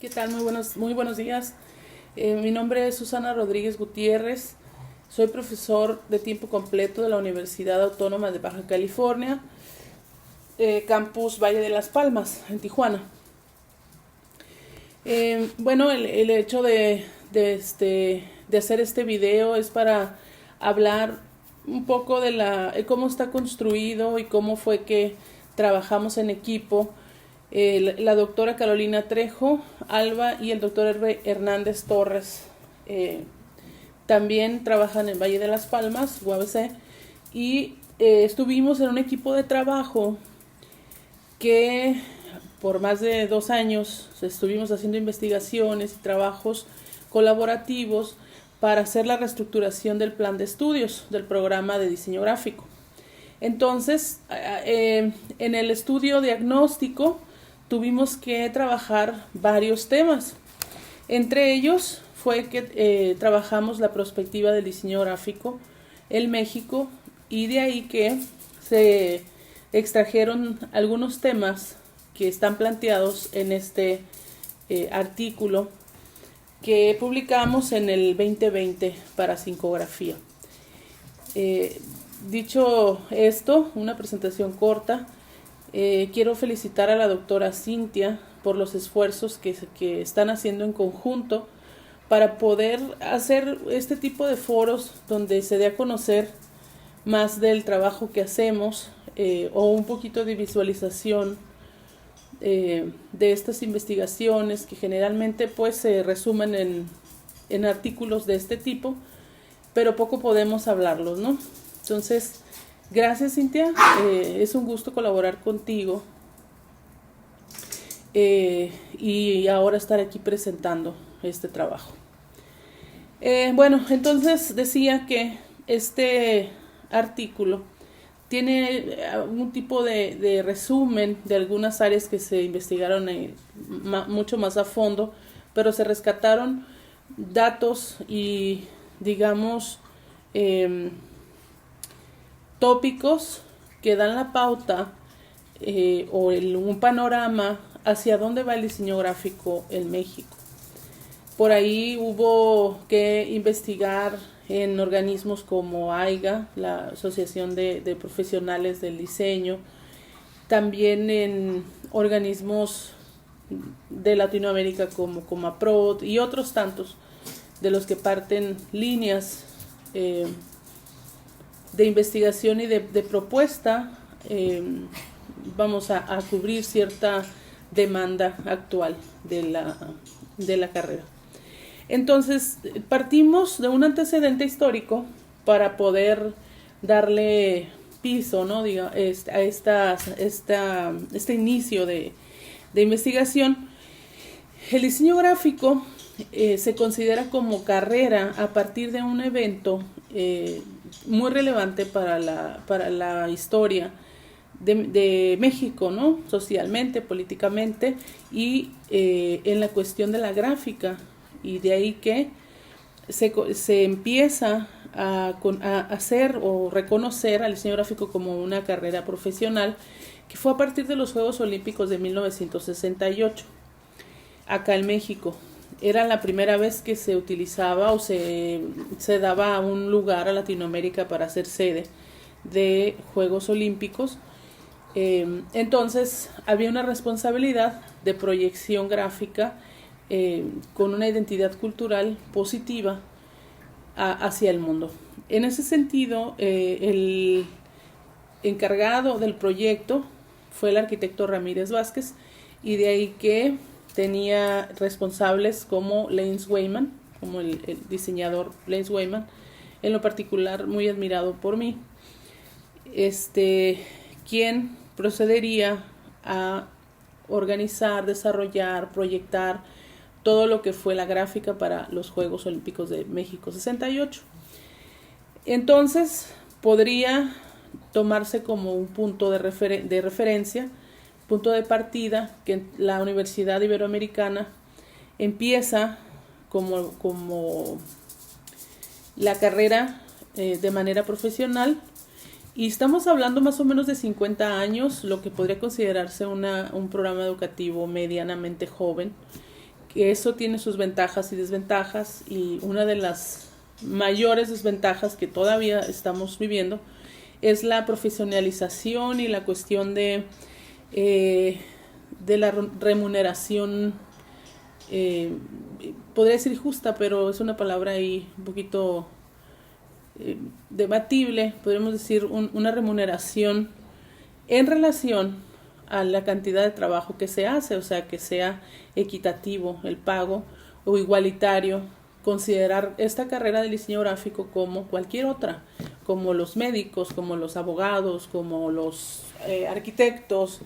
¿Qué tal? Muy buenos días. Mi nombre es Susana Rodríguez Gutiérrez. Soy profesor de tiempo completo de la Universidad Autónoma de Baja California, campus Valle de las Palmas, en Tijuana. El hecho de hacer este video es para hablar un poco de cómo está construido y cómo fue que trabajamos en equipo. La doctora Carolina Trejo Alba y el doctor Hernández Torres también trabajan en Valle de las Palmas, UABC, y estuvimos en un equipo de trabajo que por más de 2 años estuvimos haciendo investigaciones y trabajos colaborativos para hacer la reestructuración del plan de estudios del programa de diseño gráfico. Entonces, en el estudio diagnóstico tuvimos que trabajar varios temas. Entre ellos fue que trabajamos la perspectiva del diseño gráfico en México, y de ahí que se extrajeron algunos temas que están planteados en este artículo que publicamos en el 2020 para Sincografía. Dicho esto, una presentación corta, quiero felicitar a la doctora Cintia por los esfuerzos que están haciendo en conjunto para poder hacer este tipo de foros donde se dé a conocer más del trabajo que hacemos, o un poquito de visualización de estas investigaciones que generalmente pues se resumen en artículos de este tipo, pero poco podemos hablarlos, ¿no? Entonces, gracias, Cintia, es un gusto colaborar contigo y ahora estar aquí presentando este trabajo. Entonces decía que este artículo tiene un tipo de resumen de algunas áreas que se investigaron mucho más a fondo, pero se rescataron datos y, digamos, tópicos que dan la pauta un panorama hacia dónde va el diseño gráfico en México. Por ahí hubo que investigar en organismos como AIGA, la Asociación de Profesionales del Diseño, también en organismos de Latinoamérica como Comaprod y otros tantos de los que parten líneas de investigación y de propuesta. Vamos a cubrir cierta demanda actual de la carrera. Entonces, partimos de un antecedente histórico para poder darle piso, ¿no? a este inicio de investigación. El diseño gráfico se considera como carrera a partir de un evento muy relevante para la historia de México, ¿no? Socialmente, políticamente y en la cuestión de la gráfica. Y de ahí que se empieza a hacer o reconocer al diseño gráfico como una carrera profesional, que fue a partir de los Juegos Olímpicos de 1968, acá en México. Era la primera vez que se utilizaba o se daba un lugar a Latinoamérica para ser sede de Juegos Olímpicos. Entonces había una responsabilidad de proyección gráfica con una identidad cultural positiva hacia el mundo. En ese sentido, el encargado del proyecto fue el arquitecto Ramírez Vázquez, y de ahí que tenía responsables como Lance Wayman, como el diseñador Lance Wayman, en lo particular muy admirado por mí, quien procedería a organizar, desarrollar, proyectar todo lo que fue la gráfica para los Juegos Olímpicos de México 68. Entonces, podría tomarse como un punto de referencia, punto de partida, que la Universidad Iberoamericana empieza como la carrera de manera profesional, y estamos hablando más o menos de 50 años, lo que podría considerarse un programa educativo medianamente joven, que eso tiene sus ventajas y desventajas, y una de las mayores desventajas que todavía estamos viviendo es la profesionalización y la cuestión de la remuneración, podría decir justa, pero es una palabra ahí un poquito debatible. Podríamos decir una remuneración en relación a la cantidad de trabajo que se hace, o sea, que sea equitativo el pago o igualitario. Considerar esta carrera de diseño gráfico como cualquier otra, como los médicos, como los abogados, como los arquitectos.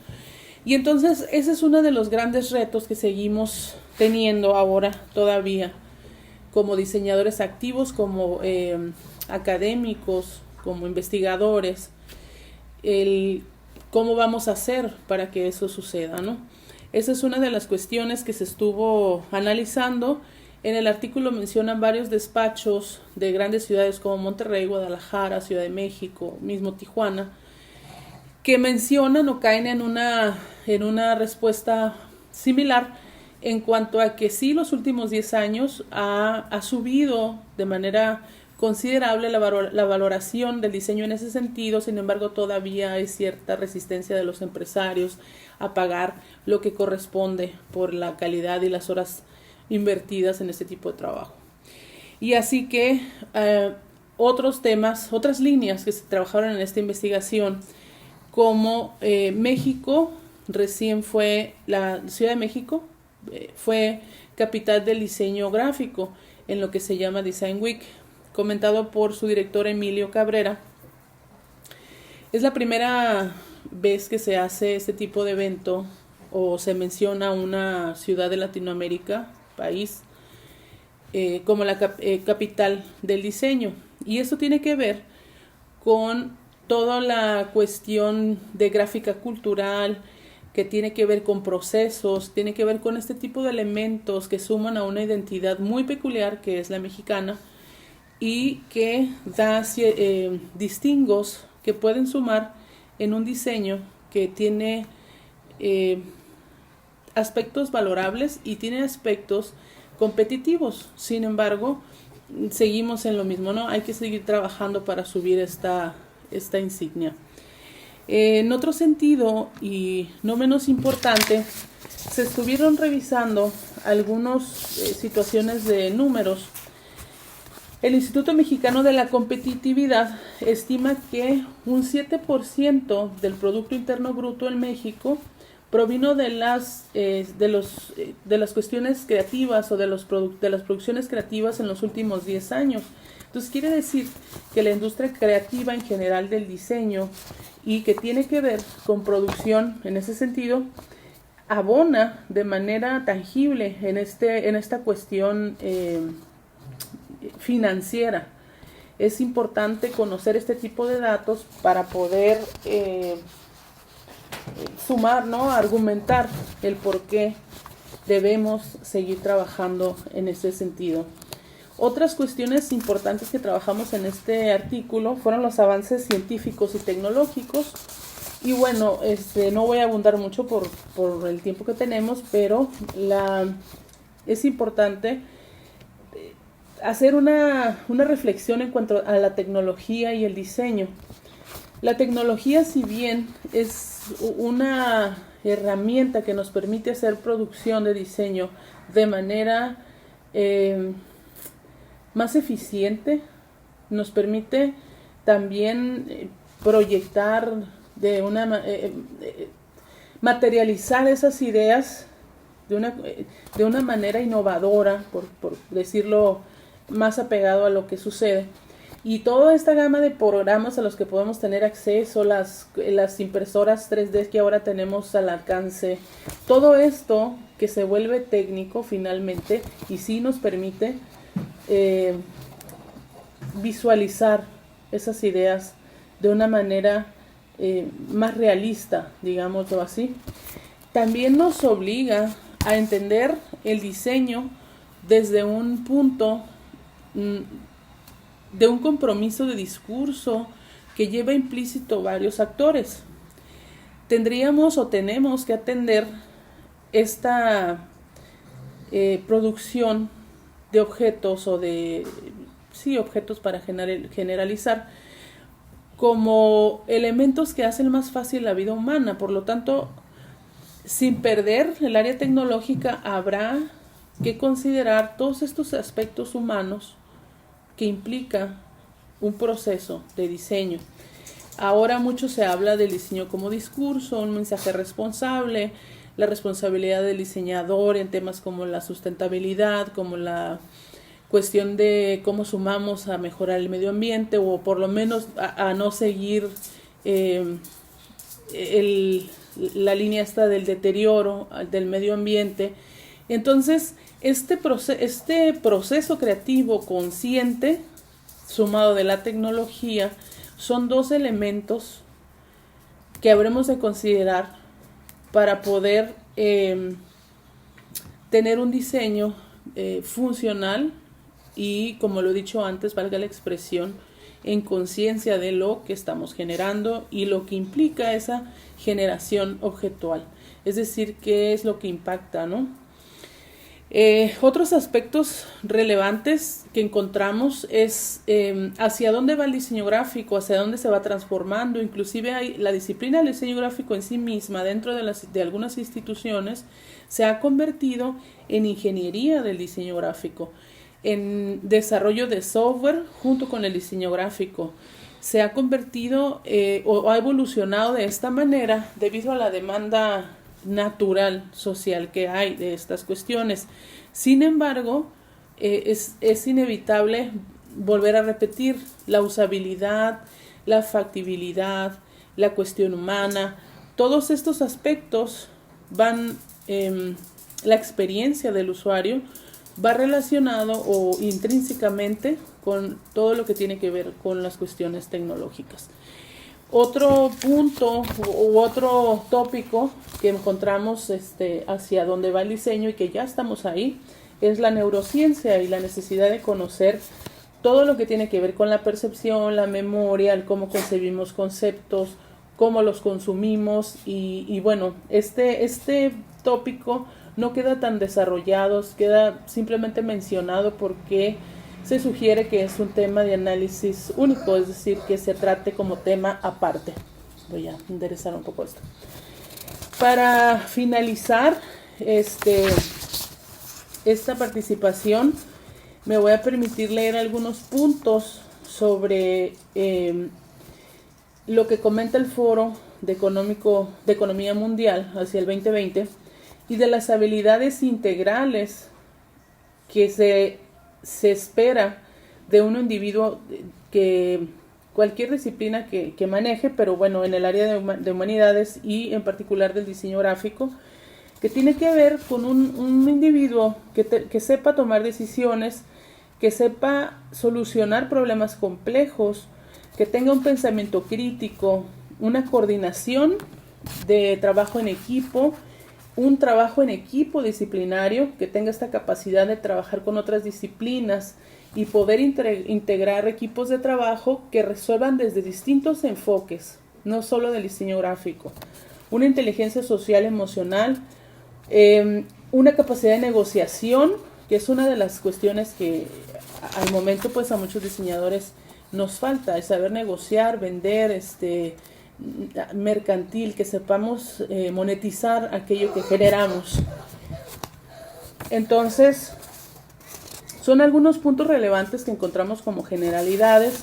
Y entonces ese es uno de los grandes retos que seguimos teniendo ahora todavía como diseñadores activos, como académicos, como investigadores, cómo vamos a hacer para que eso suceda, ¿no? Esa es una de las cuestiones que se estuvo analizando. En el artículo mencionan varios despachos de grandes ciudades como Monterrey, Guadalajara, Ciudad de México, mismo Tijuana, que mencionan o caen en una respuesta similar en cuanto a que sí, los últimos 10 años ha subido de manera considerable la valoración del diseño en ese sentido. Sin embargo, todavía hay cierta resistencia de los empresarios a pagar lo que corresponde por la calidad y las horas invertidas en este tipo de trabajo. Y así que otros temas, otras líneas que se trabajaron en esta investigación, como México, recién fue la Ciudad de México, fue capital del diseño gráfico en lo que se llama Design Week, comentado por su director Emilio Cabrera. Es la primera vez que se hace este tipo de evento o se menciona una ciudad de Latinoamérica, país, como la capital del diseño. Y eso tiene que ver con toda la cuestión de gráfica cultural, que tiene que ver con procesos, tiene que ver con este tipo de elementos que suman a una identidad muy peculiar que es la mexicana y que da distingos que pueden sumar en un diseño que tiene aspectos valorables y tiene aspectos competitivos. Sin embargo, seguimos en lo mismo, ¿no? Hay que seguir trabajando para subir esta insignia. En otro sentido, y no menos importante, se estuvieron revisando algunas situaciones de números. El Instituto Mexicano de la Competitividad estima que un 7% del Producto Interno Bruto en México provino de las cuestiones creativas o de las producciones creativas en los últimos 10 años. Entonces quiere decir que la industria creativa en general del diseño y que tiene que ver con producción en ese sentido abona de manera tangible en esta cuestión financiera. Es importante conocer este tipo de datos para poder sumar, ¿no? Argumentar el por qué debemos seguir trabajando en ese sentido. Otras cuestiones importantes que trabajamos en este artículo fueron los avances científicos y tecnológicos. Y bueno, no voy a abundar mucho por el tiempo que tenemos, pero es importante hacer una reflexión en cuanto a la tecnología y el diseño. La tecnología, si bien es una herramienta que nos permite hacer producción de diseño de manera más eficiente, nos permite también proyectar materializar esas ideas de una manera innovadora, por decirlo más apegado a lo que sucede. Y toda esta gama de programas a los que podemos tener acceso, las impresoras 3D que ahora tenemos al alcance, todo esto que se vuelve técnico finalmente y sí nos permite visualizar esas ideas de una manera más realista, digámoslo así. También nos obliga a entender el diseño desde un punto de un compromiso de discurso que lleva implícito varios actores. Tendríamos o tenemos que atender esta producción de objetos o de, sí, objetos para generalizar, como elementos que hacen más fácil la vida humana. Por lo tanto, sin perder el área tecnológica, habrá que considerar todos estos aspectos humanos que implica un proceso de diseño. Ahora mucho se habla del diseño como discurso, un mensaje responsable, la responsabilidad del diseñador en temas como la sustentabilidad, como la cuestión de cómo sumamos a mejorar el medio ambiente o por lo menos a no seguir la línea esta del deterioro del medio ambiente. Entonces, este proceso creativo consciente, sumado de la tecnología, son dos elementos que habremos de considerar para poder tener un diseño funcional y, como lo he dicho antes, valga la expresión, en conciencia de lo que estamos generando y lo que implica esa generación objetual. Es decir, qué es lo que impacta, ¿no? Otros aspectos relevantes que encontramos es hacia dónde va el diseño gráfico, hacia dónde se va transformando. Inclusive la disciplina del diseño gráfico en sí misma, dentro de algunas instituciones, se ha convertido en ingeniería del diseño gráfico, en desarrollo de software junto con el diseño gráfico. Se ha convertido o ha evolucionado de esta manera debido a la demanda natural, social que hay de estas cuestiones. Sin embargo, es inevitable volver a repetir la usabilidad, la factibilidad, la cuestión humana. Todos estos aspectos van, la experiencia del usuario va relacionado o intrínsecamente con todo lo que tiene que ver con las cuestiones tecnológicas. Otro punto u otro tópico que encontramos hacia dónde va el diseño y que ya estamos ahí es la neurociencia y la necesidad de conocer todo lo que tiene que ver con la percepción, la memoria, el cómo concebimos conceptos, cómo los consumimos y bueno, este tópico no queda tan desarrollado, queda simplemente mencionado porque se sugiere que es un tema de análisis único, es decir, que se trate como tema aparte. Voy a enderezar un poco esto. Para finalizar esta participación, me voy a permitir leer algunos puntos sobre lo que comenta el Foro de Economía Mundial hacia el 2020 y de las habilidades integrales que se espera de un individuo que cualquier disciplina que maneje, pero bueno, en el área de humanidades y en particular del diseño gráfico, que tiene que ver con un individuo que sepa tomar decisiones, que sepa solucionar problemas complejos, que tenga un pensamiento crítico, una coordinación de trabajo en equipo, un trabajo en equipo disciplinario, que tenga esta capacidad de trabajar con otras disciplinas y poder integrar equipos de trabajo que resuelvan desde distintos enfoques, no solo del diseño gráfico. Una inteligencia social emocional, una capacidad de negociación, que es una de las cuestiones que al momento pues a muchos diseñadores nos falta, es saber negociar, vender, mercantil, que sepamos monetizar aquello que generamos. Entonces, son algunos puntos relevantes que encontramos como generalidades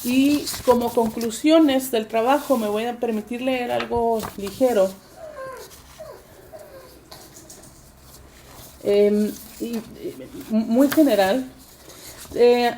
y como conclusiones del trabajo me voy a permitir leer algo ligero. Muy general.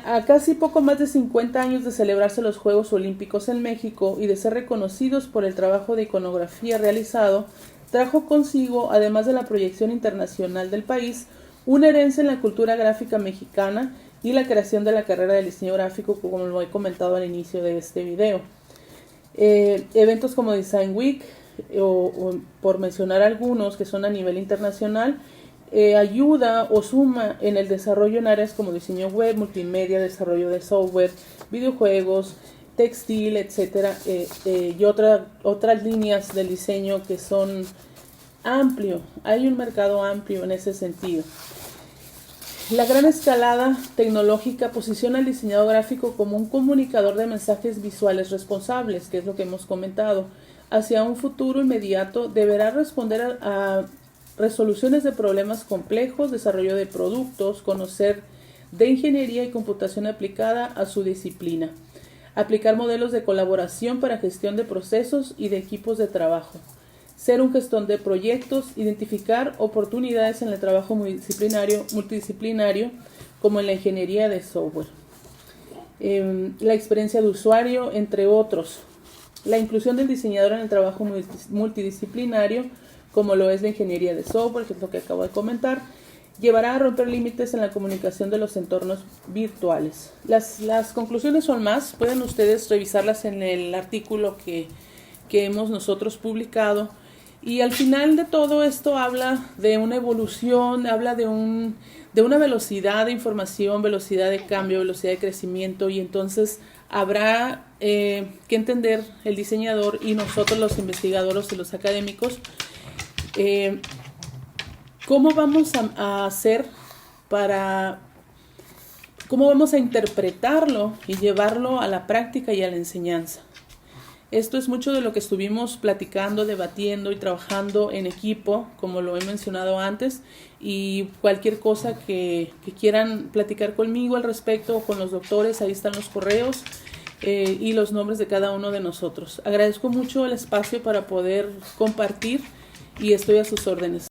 A casi poco más de 50 años de celebrarse los Juegos Olímpicos en México y de ser reconocidos por el trabajo de iconografía realizado, trajo consigo, además de la proyección internacional del país, una herencia en la cultura gráfica mexicana y la creación de la carrera del diseño gráfico, como lo he comentado al inicio de este video. Eventos como Design Week, o por mencionar algunos que son a nivel internacional, ayuda o suma en el desarrollo en áreas como diseño web, multimedia, desarrollo de software, videojuegos, textil, etcétera, y otras líneas del diseño que son amplio, hay un mercado amplio en ese sentido. La gran escalada tecnológica posiciona al diseñador gráfico como un comunicador de mensajes visuales responsables, que es lo que hemos comentado. Hacia un futuro inmediato deberá responder a resoluciones de problemas complejos, desarrollo de productos, conocer de ingeniería y computación aplicada a su disciplina, aplicar modelos de colaboración para gestión de procesos y de equipos de trabajo, ser un gestor de proyectos, identificar oportunidades en el trabajo multidisciplinario como en la ingeniería de software, la experiencia de usuario, entre otros. La inclusión del diseñador en el trabajo multidisciplinario, como lo es la ingeniería de software, que es lo que acabo de comentar, llevará a romper límites en la comunicación de los entornos virtuales. Las conclusiones son más, pueden ustedes revisarlas en el artículo que hemos nosotros publicado. Y al final de todo esto habla de una evolución, habla de una velocidad de información, velocidad de cambio, velocidad de crecimiento, y entonces habrá que entender el diseñador y nosotros los investigadores y los académicos cómo vamos a hacer cómo vamos a interpretarlo y llevarlo a la práctica y a la enseñanza. Esto es mucho de lo que estuvimos platicando, debatiendo y trabajando en equipo, como lo he mencionado antes, y cualquier cosa que quieran platicar conmigo al respecto o con los doctores, ahí están los correos y los nombres de cada uno de nosotros. Agradezco mucho el espacio para poder compartir y estoy a sus órdenes.